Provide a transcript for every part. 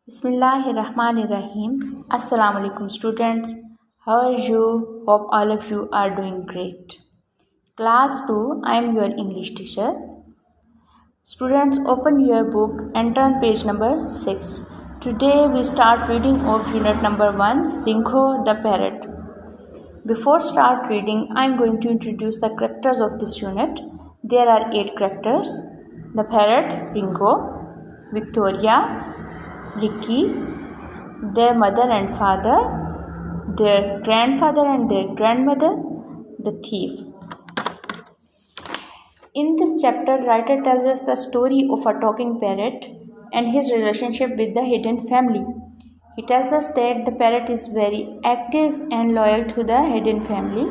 Bismillahirrahmanirrahim. Assalamu alaikum students. How are you? Hope all of you are doing great. Class 2, I am your English teacher. Students, open your book and turn page number 6. Today we start reading of unit number 1, Ringo the Parrot. Before start reading, I am going to introduce the characters of this unit. There are 8 characters. The parrot, Ringo, Victoria, Ricky, their mother and father, their grandfather and their grandmother, the thief. In this chapter, writer tells us the story of a talking parrot and his relationship with the hidden family. He tells us that the parrot is very active and loyal to the hidden family.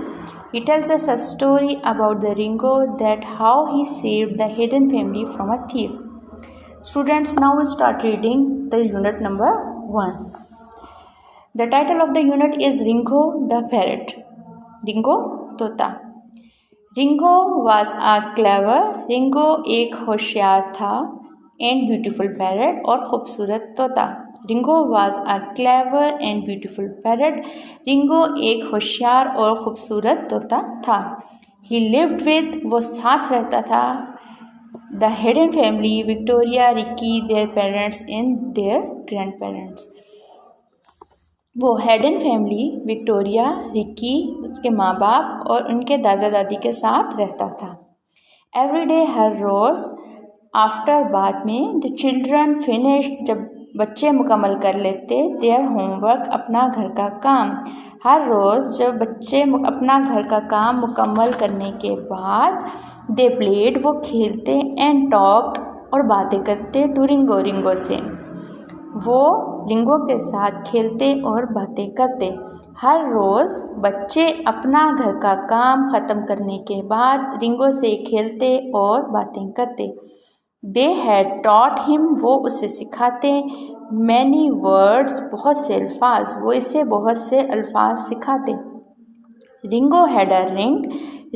He tells us a story about the Ringo, that how he saved the hidden family from a thief. Students, now we'll start reading the unit number 1. The title of the unit is Ringo the Parrot. Ringo तोता. Ringo was a clever. Ringo एक होशियार था and beautiful parrot और खूबसूरत तोता. Ringo was a clever and beautiful parrot. Ringo एक होशियार और खूबसूरत तोता था. He lived with, वो साथ रहता था, the hidden family, Victoria, Ricky, their parents and their grandparents. वो hidden family, Victoria, Ricky, उसके माँ बाप और उनके दादा दादी के साथ रहता था. Every day, हर रोज़, after बाद में, the children finished, जब बच्चे मुकम्मल कर लेते, their homework, अपना घर का काम. हर रोज़ जब बच्चे अपना घर का काम मुकम्मल करने के बाद दे प्लेड, वो खेलते, एंड टॉक्ड, और बातें करते, टू रिंगो, रिंगो से. वो रिंगो के साथ खेलते और बातें करते. हर रोज़ बच्चे अपना घर का काम ख़त्म करने के बाद रिंगो से खेलते और बातें करते. दे हैड टॉट हिम, वो उसे सिखाते, मैनी वर्ड्स, बहुत से अल्फाज, वो इसे बहुत से अल्फाज सिखाते. Ringo had a ring,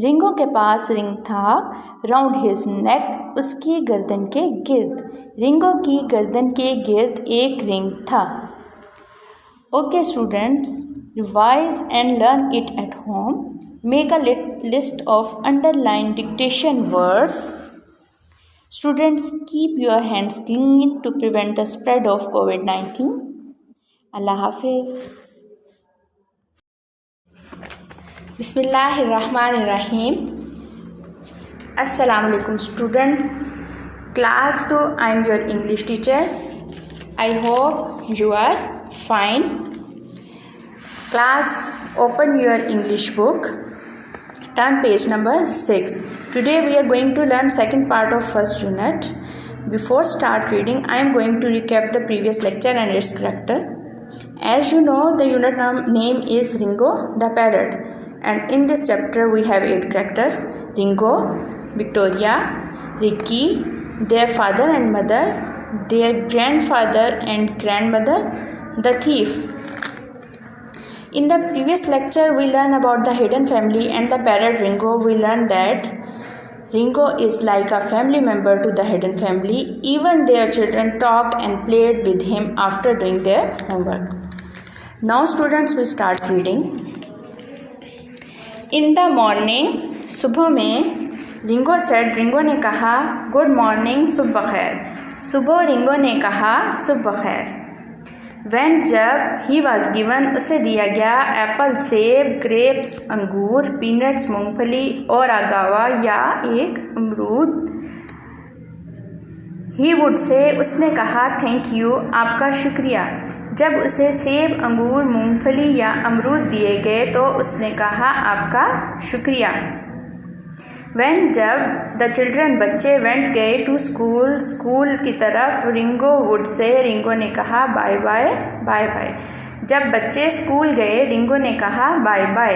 Ringo के पास रिंग था, राउंड हिज नेक, उसकी गर्दन के गिर्द. रिंगो की गर्दन के गिर्द एक रिंग था. Okay students, revise and learn it at home. Make a list of underline dictation words. Students, keep your hands clean to prevent the spread of COVID-19. Allah Hafiz. Bismillahirrahmanirrahim. Assalamu alaikum students. Class 2, I am your English teacher. I hope you are fine. Class, open your English book. Turn page number 6. Today we are going to learn second part of first unit. Before start reading, I am going to recap the previous lecture and its character. As you know, the unit name is Ringo the Parrot, and in this chapter we have 8 characters: Ringo, Victoria, Ricky, their father and mother, their grandfather and grandmother, the thief. In the previous lecture, we learned about the hidden family and the parrot Ringo. We learned that Ringo is like a family member to the hidden family. Even their children talked and played with him after doing their homework. Now students, we start reading. In the morning, सुबह में, Ringo said, Ringo ने कहा, good morning, सुबह खैर. सुबह Ringo ने कहा, सुबह खैर. When, जब, he was given, उसे दिया गया, एप्पल सेब, ग्रेप्स अंगूर, पीनट्स मूंगफली और आगावा या एक अमरूद. he would say, उसने कहा, थैंक यू, आपका शुक्रिया. जब उसे सेब, अंगूर, मूंगफली या अमरूद दिए गए तो उसने कहा, आपका शुक्रिया. When, जब, the children, बच्चे, went, गए, to school, स्कूल की तरफ, Ringo would say, Ringo ने कहा, बाय बाय, बाय बाय. जब बच्चे स्कूल गए, Ringo ने कहा, बाय बाय.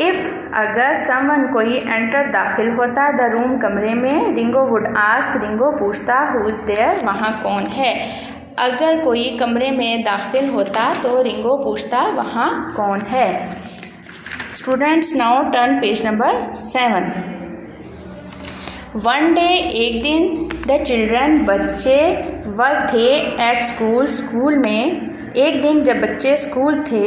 If, अगर, someone, कोई, enter, दाखिल होता, the room, कमरे में, Ringo would ask, Ringo पूछता, who is there, वहाँ कौन है. अगर कोई कमरे में दाखिल होता तो Ringo पूछता, वहाँ कौन है. Students, now turn page number 7. One day, एक दिन, the children, बच्चे, वह थे एट स्कूल, स्कूल में। एक दिन जब बच्चे स्कूल थे,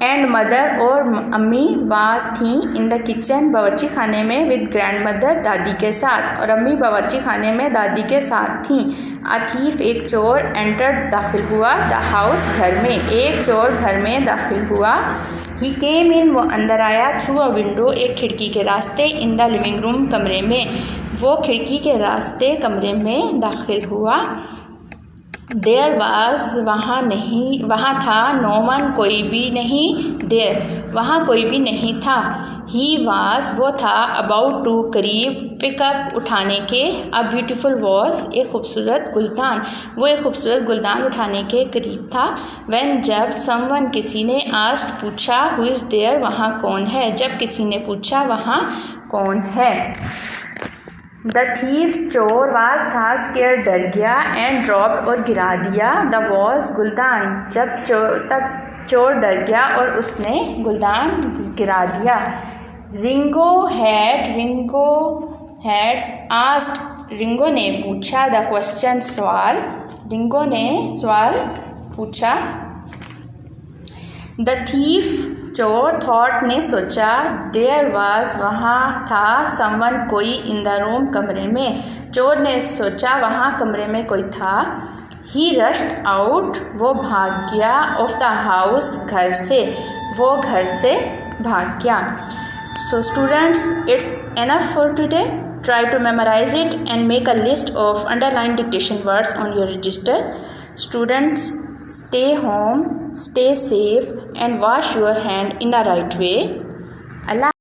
एंड मदर और अम्मी वास थी इन द किचन, बावर्ची खाने में, विद ग्रैंड मदर दादी के साथ, और अम्मी बावर्ची खाने में दादी के साथ थी। अ थीफ एक चोर एंटर्ड दाखिल हुआ, द हाउस घर में, एक चोर घर में दाखिल हुआ। ही केम इन वो अंदर आया, थ्रू अ विंडो एक खिड़की के रास्ते, इन द लिविंग रूम कमरे में, वो खिड़की के रास्ते कमरे में दाखिल हुआ। देयर वाज वहाँ था, नो वन कोई भी नहीं, देयर वहाँ कोई भी नहीं था। ही वाज वो था, अबाउट टू करीब, पिकअप उठाने के, अ ब्यूटीफुल वॉज एक खूबसूरत गुलदान, वो एक खूबसूरत गुलदान उठाने के करीब था। व्हेन जब, समवन किसी ने, आस्क्ड पूछा, हु इज़ देयर वहाँ कौन है, जब किसी ने पूछा वहाँ कौन है। द थीफ चोर वाज था, स्केयर डर गया, एंड ड्रॉप्ड और गिरा दिया, द वॉज गुलदान जब चोर डर गया और उसने गुलदान गिरा दिया। रिंगो हैड आस्क्ड, रिंगो ने पूछा, द क्वेश्चन सवाल, रिंगो ने सवाल पूछा। द थीफ चोर थॉट ने सोचा, देयर वाज वहाँ था, समवन कोई, इन द रूम कमरे में, चोर ने सोचा वहाँ कमरे में कोई था। ही रश्ड आउट वो भाग गया, ऑफ द हाउस घर से, वो घर से भाग गया। So students, it's enough for today. Try to memorize it and make a list of underlined dictation words on your register. Students, stay home, stay safe, and wash your hand in the right way. Allah